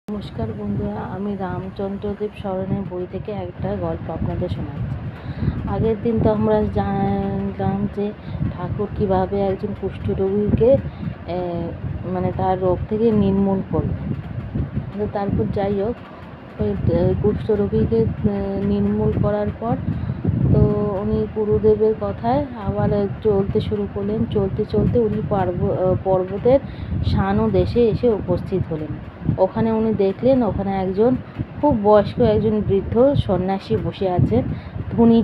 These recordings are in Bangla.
নমস্কার বন্ধুরা, আমি রামচন্দ্রদেব শরণের বই থেকে একটা গল্প আপনাদের শোনাচ্ছি। আগের দিন তো আমরা জানলাম যে ঠাকুর কীভাবে একজন কুষ্ঠরোগীকে মানে তার রোগ থেকে নির্মূল করলেন। তো তারপর যাই হোক, ওই কুষ্ঠরোগীকে নির্মূল করার পর তো উনি গুরুদেবের কথায় আবার চলতে শুরু করলেন। চলতে চলতে উনি পর্বতের শানো দেশে এসে উপস্থিত হলেন। ওখানে উনি দেখলেন ওখানে একজন খুব বয়স্ক একজন বৃদ্ধ সন্ন্যাসী বসে আছেন ধুনি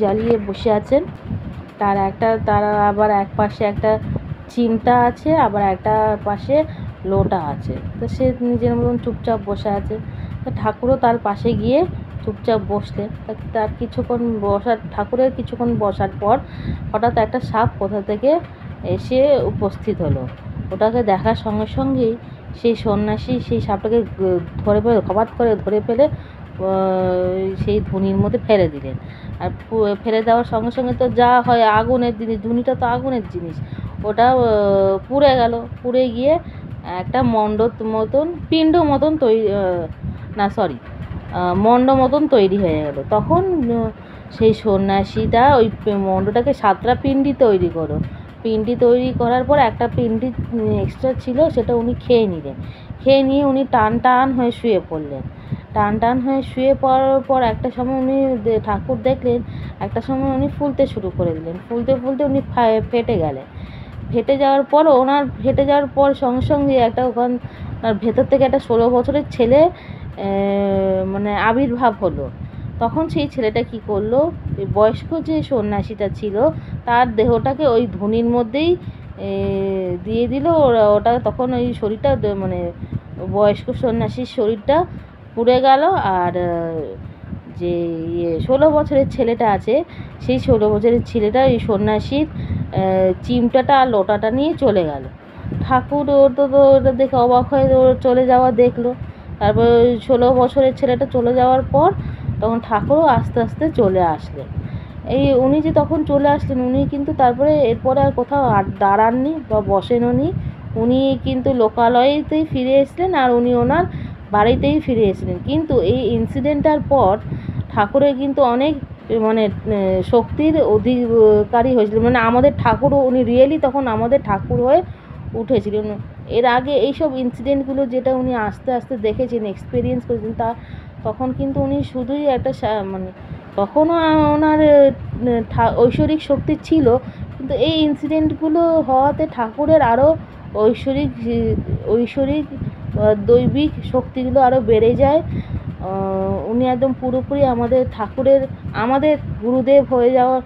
জ্বালিয়ে বসে আছেন। তার আবার এক পাশে একটা চিমটা আছে, আবার একটা পাশে লোটা আছে। তো সে নিজের মতন চুপচাপ বসে আছে। তো ঠাকুরও তার পাশে গিয়ে চুপচাপ বসলেন। ঠাকুরের কিছুক্ষণ বসার পর হঠাৎ একটা সাপ কোথা থেকে এসে উপস্থিত হলো। ওটাকে দেখার সঙ্গে সঙ্গেই সেই সন্ন্যাসী সেই সাপটাকে খপাত করে ধরে ফেলে সেই ধুনির মধ্যে ফেলে দিলেন। আর ফেলে দেওয়ার সঙ্গে সঙ্গে তো যা হয়, আগুনের জিনিস, ধুনিটা তো আগুনের জিনিস, ওটা পুড়ে গেল। পুড়ে গিয়ে একটা মণ্ড মতন তৈরি হয়ে গেল। তখন সেই সন্ন্যাসীটা ওই মণ্ডটাকে 7টা পিণ্ডি তৈরি করো। পিণ্ডি তৈরি করার পর একটা পিণ্ডি এক্সট্রা ছিল, সেটা উনি খেয়ে নিয়ে উনি টান হয়ে শুয়ে পড়লেন। টান হয়ে শুয়ে পড়ার পর একটা সময় উনি ঠাকুর দেখলেন, একটা সময় উনি ফুলতে শুরু করে দিলেন। ফুলতে উনি ফেটে গেলেন। ফেটে যাওয়ার পর সঙ্গে সঙ্গে ওখান ভেতর থেকে একটা 16 বছরের ছেলে মানে আবির্ভাব হলো। তখন সেই ছেলেটা কি করলো, ওই বয়স্ক যে সন্ন্যাসীটা ছিল তার দেহটাকে ওই ধুনির মধ্যেই দিয়ে দিল। ওটা তখন ওই শরীরটা মানে বয়স্ক সন্ন্যাসীর শরীরটা পুড়ে গেল। আর যে 16 বছরের ছেলেটা আছে, সেই 16 বছরের ছেলেটা ওই সন্ন্যাসীর চিমটাটা আর লোটাটা নিয়ে চলে গেল। ঠাকুর তো ওটা দেখে অবাক হয়ে চলে যাওয়া দেখলো। তারপর ওই 16 বছরের ছেলেটা চলে যাওয়ার পর তখন ঠাকুরও আস্তে আস্তে চলে আসলেন। উনি যে তখন চলে আসলেন, উনি কিন্তু তারপরে এরপরে আর কোথাও দাঁড়াননি বা বসেননি। উনি কিন্তু লোকালয়েতেই ফিরে এসলেন, আর উনি ওনার বাড়িতেই ফিরে এসলেন। কিন্তু এই ইনসিডেন্টটার পর ঠাকুরের কিন্তু অনেক মানে শক্তির অধিকারী হয়েছিল। মানে আমাদের ঠাকুরও উনি রিয়েলি তখন আমাদের ঠাকুর হয়ে উঠেছিলেন। এর আগে এইসব ইনসিডেন্টগুলো যেটা উনি আস্তে আস্তে দেখেছেন, এক্সপিরিয়েন্স করেছেন, তখন কিন্তু উনি শুধুই একটা মানে তখনও ওনার ঐশ্বরিক শক্তি ছিল, কিন্তু এই ইনসিডেন্টগুলো হওয়াতে ঠাকুরের আরও ঐশ্বরিক দৈবিক শক্তিগুলো আরও বেড়ে যায়। উনি একদম পুরোপুরি আমাদের গুরুদেব হয়ে যাওয়ার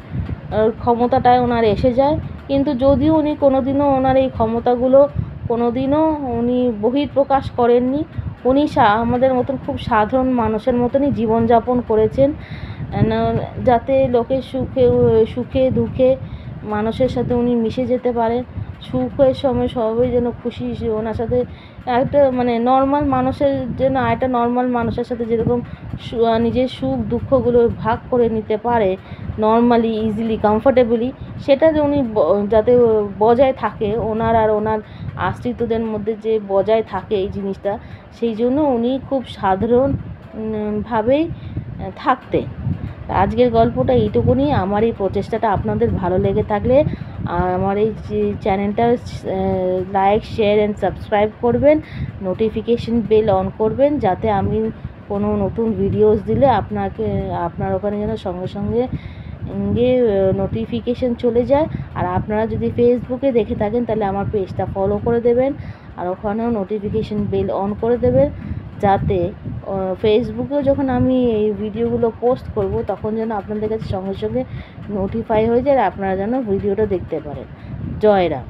ক্ষমতাটায় ওনার এসে যায়। কিন্তু যদিও উনি কোনোদিনও ওনার এই ক্ষমতাগুলো কোনোদিনও উনি বহিঃপ্রকাশ করেননি। উনি আমাদের মতন খুব সাধারণ মানুষের মতনই জীবনযাপন করেছেন, যাতে লোকের সুখে দুঃখে মানুষের সাথে উনি মিশে যেতে পারেন। সুখের সময় সবাই যেন খুশি ওনার সাথে একটা মানে নর্মাল মানুষের সাথে যেরকম নিজের সুখ দুঃখগুলো ভাগ করে নিতে পারে নর্মালি, ইজিলি, কমফোর্টেবলি, সেটা যে উনি যাতে বজায় থাকে ওনার আর ওনার আশ্রিতদের মধ্যে, যে বজায় থাকে এই জিনিসটা, সেই জন্য উনি খুব সাধারণভাবেই থাকতেন। আজকের গল্পটা এইটুকুনি। আমার এই প্রচেষ্টাটা আপনাদের ভালো লেগে থাকলে আমার এই চ্যানেলটা লাইক, শেয়ার অ্যান্ড সাবস্ক্রাইব করবেন, নোটিফিকেশন বেল অন করবেন, যাতে আমি কোনো নতুন ভিডিওস দিলে আপনার ওখানে যেন সঙ্গে সঙ্গে নোটিফিকেশন চলে যায়। আর আপনারা যদি ফেসবুকে দেখে থাকেন তাহলে আমার পেজটা ফলো করে দেবেন, আর ওখানেও নোটিফিকেশন বেল অন করে দেবেন, যাতে ফেসবুকেও যখন আমি এই ভিডিওগুলো পোস্ট করব তখন যেন আপনাদের কাছে সঙ্গে সঙ্গে নোটিফাই হয়ে যায়, আর আপনারা যেন ভিডিওটা দেখতে পারেন। জয় রাম।